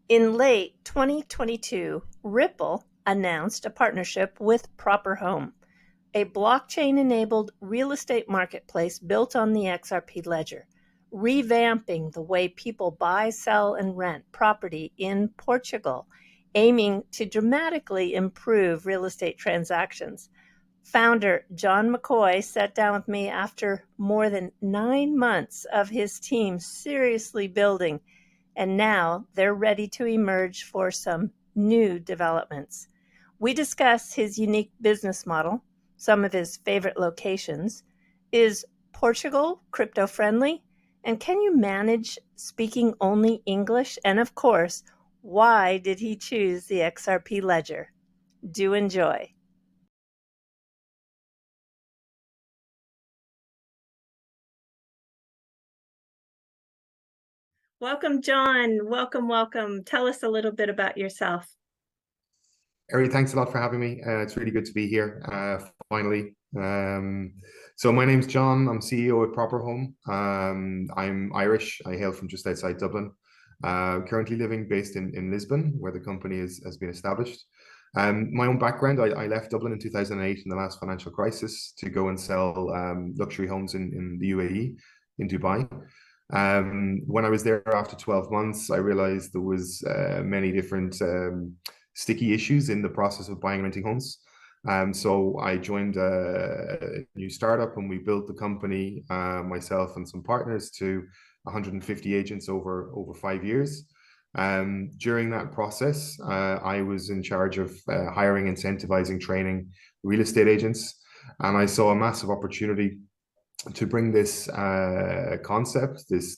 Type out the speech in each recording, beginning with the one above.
In late 2022, Ripple announced a partnership with ProprHome, a blockchain-enabled real estate marketplace built on the XRP Ledger, revamping the way people buy, sell, and rent property in Portugal, aiming to dramatically improve real estate transactions. Founder John McCoy sat down with me after more than 9 months of his team seriously building, and now they're ready to emerge for some new developments. We discuss his unique business model, some of his favorite locations. Is Portugal crypto friendly? And can you manage speaking only English? And of course, why did he choose the XRP Ledger? Do enjoy. Welcome, John. Welcome. Tell us a little bit about yourself. Eri, thanks a lot for having me. It's really good to be here, finally. So my name's John. I'm CEO at ProprHome. I'm Irish. I hail from just outside Dublin. Currently living based in Lisbon, where the company has been established. My own background, I left Dublin in 2008 in the last financial crisis to go and sell luxury homes in the UAE, in Dubai. When I was there after 12 months, I realized there was many different sticky issues in the process of buying and renting homes. So I joined a new startup and we built the company, myself and some partners, to 150 agents over 5 years. During that process, I was in charge of hiring, incentivizing, training real estate agents. And I saw a massive opportunity to bring this concept, this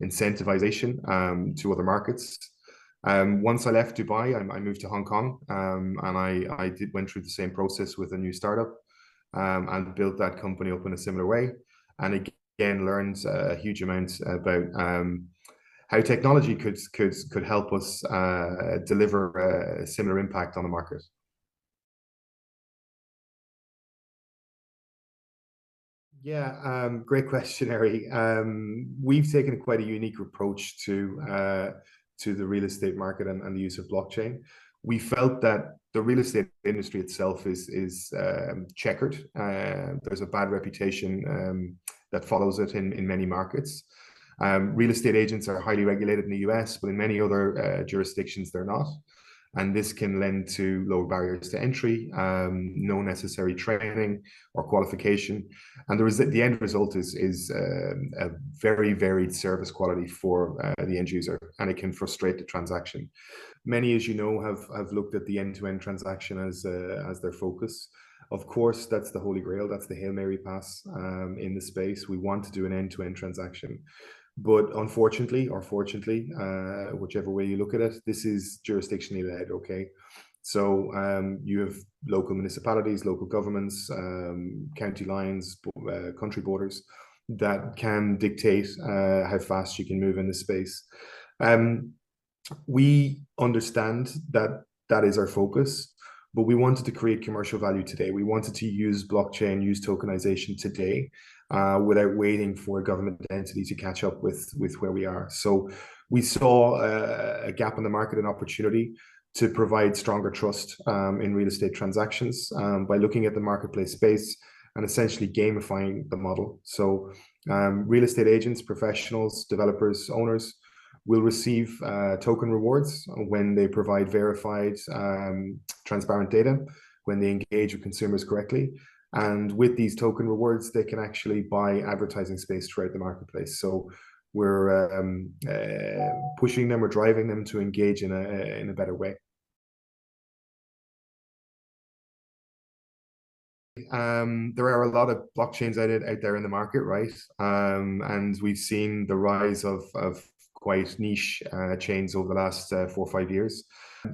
incentivization to other markets. Once I left Dubai, I moved to Hong Kong, and I went through the same process with a new startup, and built that company up in a similar way. And again, learned a huge amount about how technology could help us deliver a similar impact on the market. Yeah, great question, Eri. We've taken quite a unique approach to the real estate market and the use of blockchain. We felt that the real estate industry itself is checkered. There's a bad reputation that follows it in many markets. Real estate agents are highly regulated in the US, but in many other jurisdictions they're not. And this can lend to lower barriers to entry, no necessary training or qualification. And the end result is a very varied service quality for the end user, and it can frustrate the transaction. Many, as you know, have looked at the end-to-end transaction as their focus. Of course, that's the Holy Grail, that's the Hail Mary pass in the space. We want to do an end-to-end transaction. But unfortunately, or fortunately, whichever way you look at it, this is jurisdictionally led, okay? So you have local municipalities, local governments, county lines, country borders that can dictate how fast you can move in this space. We understand that that is our focus, but we wanted to create commercial value today. We wanted to use blockchain, use tokenization today, without waiting for a government entity to catch up with where we are. So we saw a gap in the market, an opportunity to provide stronger trust in real estate transactions by looking at the marketplace space and essentially gamifying the model. So real estate agents, professionals, developers, owners will receive token rewards when they provide verified, transparent data, when they engage with consumers correctly. And with these token rewards, they can actually buy advertising space throughout the marketplace. So we're pushing them or driving them to engage in a better way. There are a lot of blockchains out there in the market, right? And we've seen the rise of quite niche chains over the last 4 or 5 years.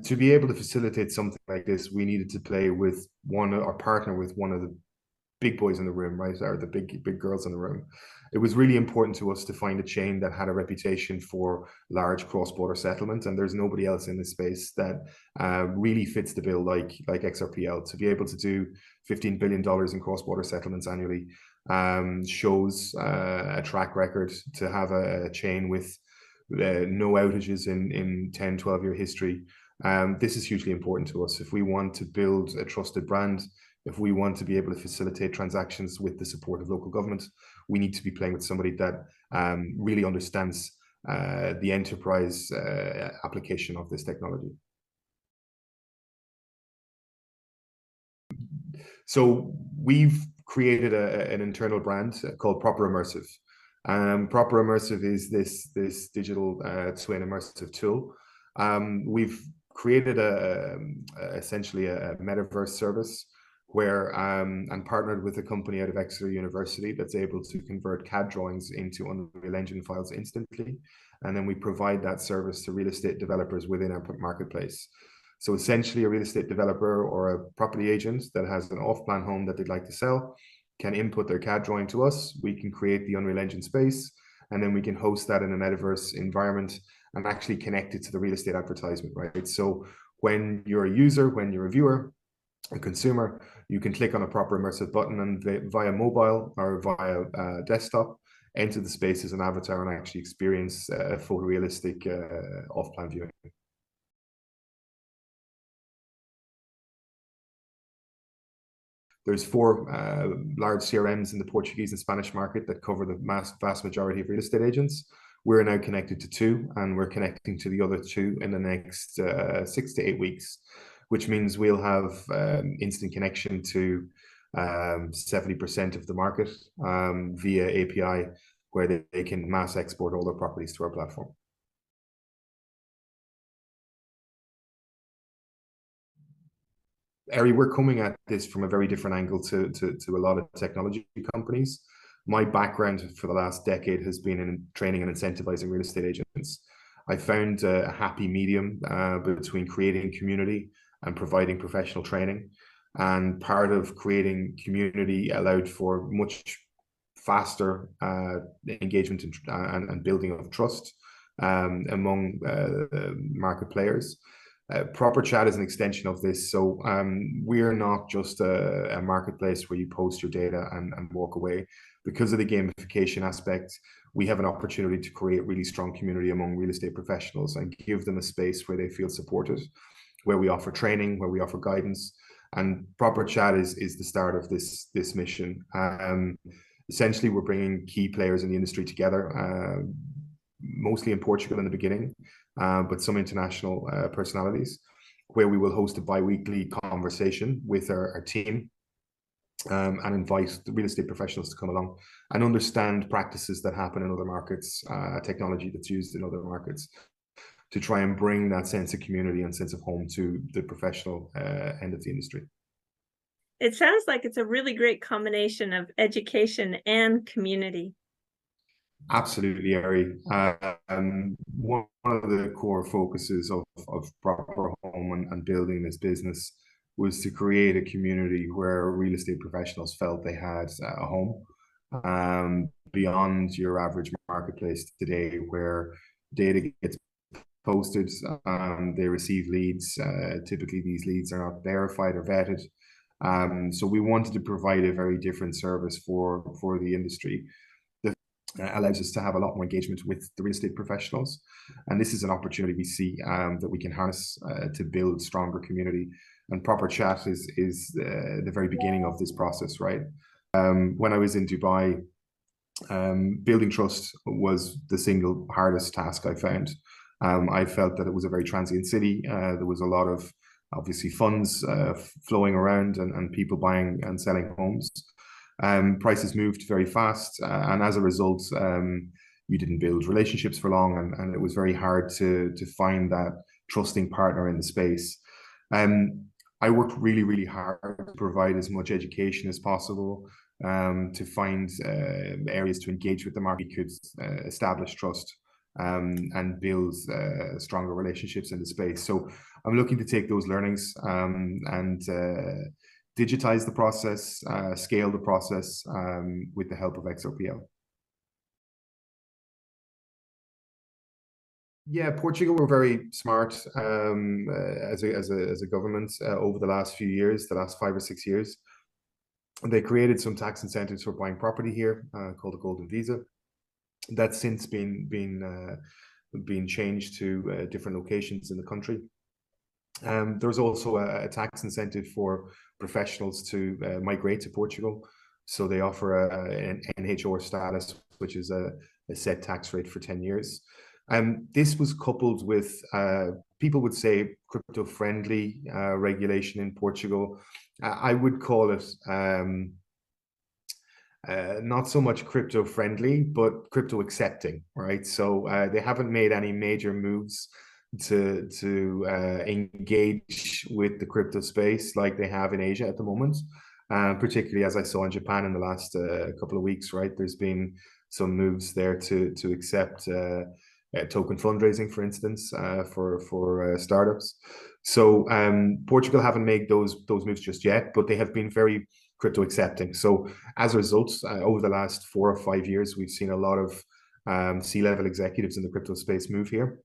To be able to facilitate something like this, we needed to play with one or partner with one of the big boys in the room, right? Or the big girls in the room. It was really important to us to find a chain that had a reputation for large cross-border settlement, and there's nobody else in this space that really fits the bill like XRPL. To be able to do $15 billion in cross-border settlements annually shows a track record. To have a chain with no outages in 10, 12-year history. This is hugely important to us. If we want to build a trusted brand, if we want to be able to facilitate transactions with the support of local government, we need to be playing with somebody that really understands the enterprise application of this technology. So we've created an internal brand called ProprImmersive. ProprImmersive is this digital twin immersive tool. We've created essentially a Metaverse service where and partnered with a company out of Exeter University that's able to convert CAD drawings into Unreal Engine files instantly. And then we provide that service to real estate developers within our marketplace. So essentially a real estate developer or a property agent that has an off-plan home that they'd like to sell can input their CAD drawing to us. We can create the Unreal Engine space, and then we can host that in a Metaverse environment and actually connect it to the real estate advertisement, right? So when you're a user, when you're a viewer, a consumer, you can click on a ProprImmersive button and via mobile or via desktop, enter the space as an avatar and actually experience a photorealistic off-plan viewing. There's 4 large CRMs in the Portuguese and Spanish market that cover the vast majority of real estate agents. We're now connected to 2, and we're connecting to the other 2 in the next 6 to 8 weeks, which means we'll have instant connection to 70% of the market via API, where they can mass export all their properties to our platform. Eri, we're coming at this from a very different angle to a lot of technology companies. My background for the last decade has been in training and incentivizing real estate agents. I found a happy medium between creating community and providing professional training. And part of creating community allowed for much faster engagement and building of trust among market players. ProprChat is an extension of this. So we're not just a marketplace where you post your data and walk away. Because of the gamification aspect, we have an opportunity to create really strong community among real estate professionals and give them a space where they feel supported, where we offer training, where we offer guidance. And ProprChat is the start of this mission. Essentially, we're bringing key players in the industry together, mostly in Portugal in the beginning, but some international personalities, where we will host a bi-weekly conversation with our team and invite the real estate professionals to come along and understand practices that happen in other markets, technology that's used in other markets, to try and bring that sense of community and sense of home to the professional end of the industry. It sounds like it's a really great combination of education and community. Absolutely, Eri. One of the core focuses of ProprHome and building this business was to create a community where real estate professionals felt they had a home beyond your average marketplace today, where data gets posted, they receive leads. Typically, these leads are not verified or vetted. So we wanted to provide a very different service for the industry that allows us to have a lot more engagement with the real estate professionals. And this is an opportunity we see that we can harness to build stronger community. And ProprChat is the very beginning of this process, right? When I was in Dubai, building trust was the single hardest task I found. I felt that it was a very transient city. There was a lot of obviously funds flowing around and people buying and selling homes. Prices moved very fast, and as a result, you didn't build relationships for long, and it was very hard to find that trusting partner in the space. I worked really, really hard to provide as much education as possible, to find areas to engage with the market, could establish trust and build stronger relationships in the space. So I'm looking to take those learnings and digitize the process, scale the process with the help of XRPL. Yeah, Portugal were very smart as a government over the last few years, the last 5 or 6 years. They created some tax incentives for buying property here called the Golden Visa. That's since been being changed to different locations in the country. There's also a tax incentive for professionals to migrate to Portugal. So they offer an NHR status, which is a set tax rate for 10 years. This was coupled with, people would say, crypto-friendly regulation in Portugal. I would call it not so much crypto-friendly, but crypto-accepting, right? So they haven't made any major moves to engage with the crypto space like they have in Asia at the moment. Particularly as I saw in Japan in the last couple of weeks, right? There's been some moves there to accept token fundraising, for instance, for startups. So Portugal haven't made those moves just yet, but they have been very crypto accepting. So as a result, over the last 4 or 5 years, we've seen a lot of C-level executives in the crypto space move here,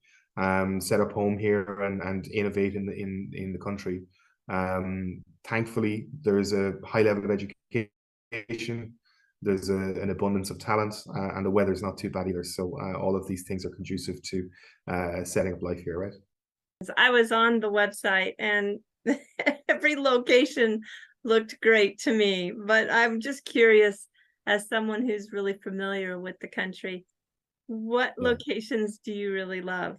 set up home here, and innovate in the country. Thankfully, there's a high level of education. There's an abundance of talent, and the weather's not too bad either. So all of these things are conducive to setting up life here, right? I was on the website, and every location looked great to me, but I'm just curious, as someone who's really familiar with the country, what locations do you really love?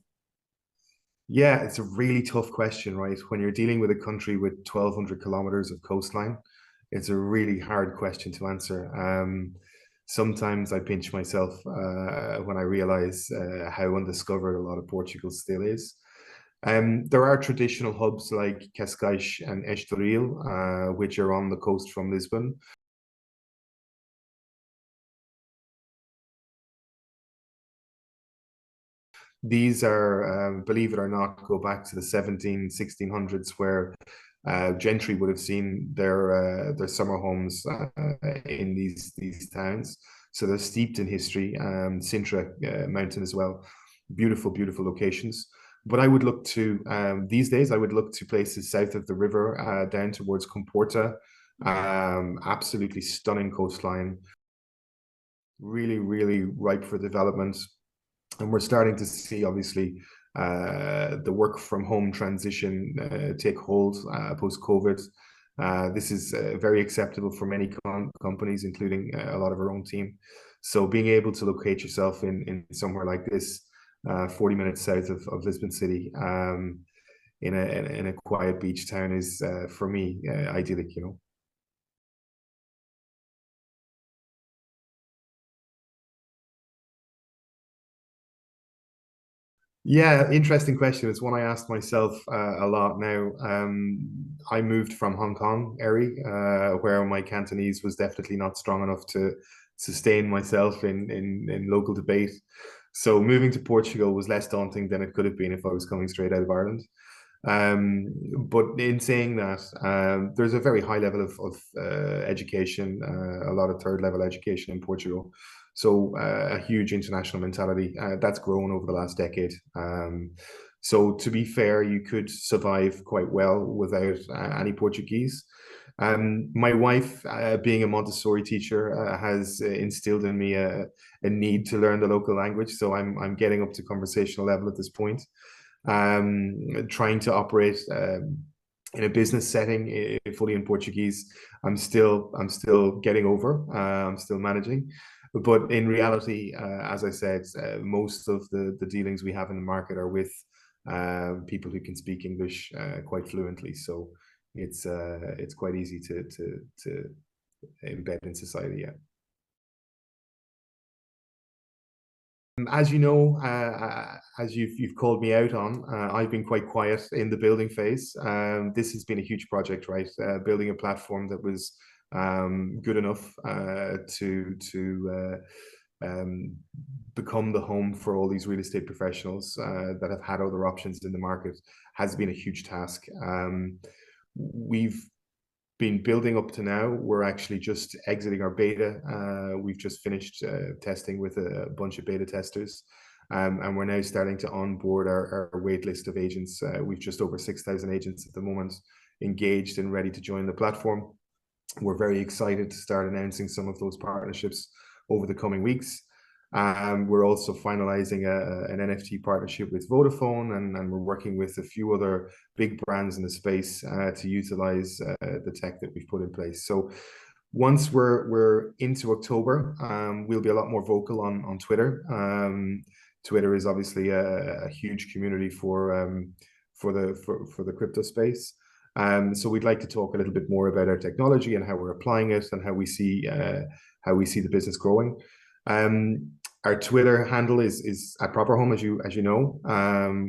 Yeah, it's a really tough question, right? When you're dealing with a country with 1,200 kilometers of coastline, it's a really hard question to answer. Sometimes I pinch myself when I realize how undiscovered a lot of Portugal still is. There are traditional hubs like Cascais and Estoril, which are on the coast from Lisbon. These are, believe it or not, go back to the 1600s, where gentry would have seen their summer homes in these towns. So they're steeped in history. Sintra Mountain as well, beautiful locations. But I would look to these days. I would look to places south of the river, down towards Comporta. Absolutely stunning coastline, really ripe for development. And we're starting to see, obviously, the work from home transition take hold post-COVID. This is very acceptable for many companies, including a lot of our own team. So being able to locate yourself in somewhere like this, 40 minutes south of Lisbon City, in a quiet beach town is, for me, idyllic, you know. Yeah, interesting question. It's one I asked myself a lot now. I moved from Hong Kong, Eri, where my Cantonese was definitely not strong enough to sustain myself in local debate. So moving to Portugal was less daunting than it could have been if I was coming straight out of Ireland. But in saying that, there's a very high level of education, a lot of third level education in Portugal. So a huge international mentality that's grown over the last decade. So to be fair, you could survive quite well without any Portuguese. My wife, being a Montessori teacher, has instilled in me a need to learn the local language. So I'm getting up to conversational level at this point. Trying to operate in a business setting fully in Portuguese, I'm still getting over. I'm still managing, but in reality, as I said, most of the dealings we have in the market are with people who can speak English quite fluently. So it's quite easy to embed in society. Yeah. As you know, as you've called me out on, I've been quite quiet in the building phase. This has been a huge project, right? Building a platform that was good enough to become the home for all these real estate professionals that have had other options in the market has been a huge task. We've been building up to now. We're actually just exiting our beta. We've just finished testing with a bunch of beta testers. And we're now starting to onboard our wait list of agents. We've just over 6,000 agents at the moment engaged and ready to join the platform. We're very excited to start announcing some of those partnerships over the coming weeks. We're also finalizing an NFT partnership with Vodafone, and we're working with a few other big brands in the space to utilize the tech that we've put in place. So once we're into October, we'll be a lot more vocal on Twitter. Twitter is obviously a huge community for the crypto space. So we'd like to talk a little bit more about our technology and how we're applying it and how we see the business growing. Our Twitter handle is at ProprHome, as you know.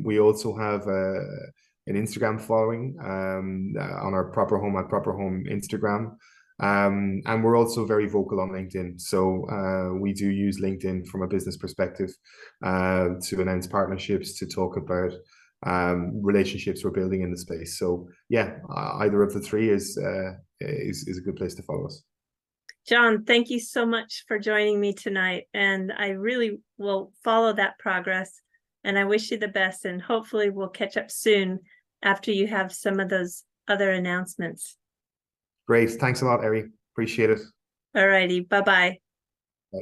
We also have an Instagram following on our ProprHome at ProprHome Instagram. And we're also very vocal on LinkedIn. So we do use LinkedIn from a business perspective to announce partnerships, to talk about relationships we're building in the space. So yeah, either of the three is a good place to follow us. John, thank you so much for joining me tonight. And I really will follow that progress. And I wish you the best. And hopefully we'll catch up soon after you have some of those other announcements. Great. Thanks a lot, Eri. Appreciate it. All righty. Bye-bye. Bye.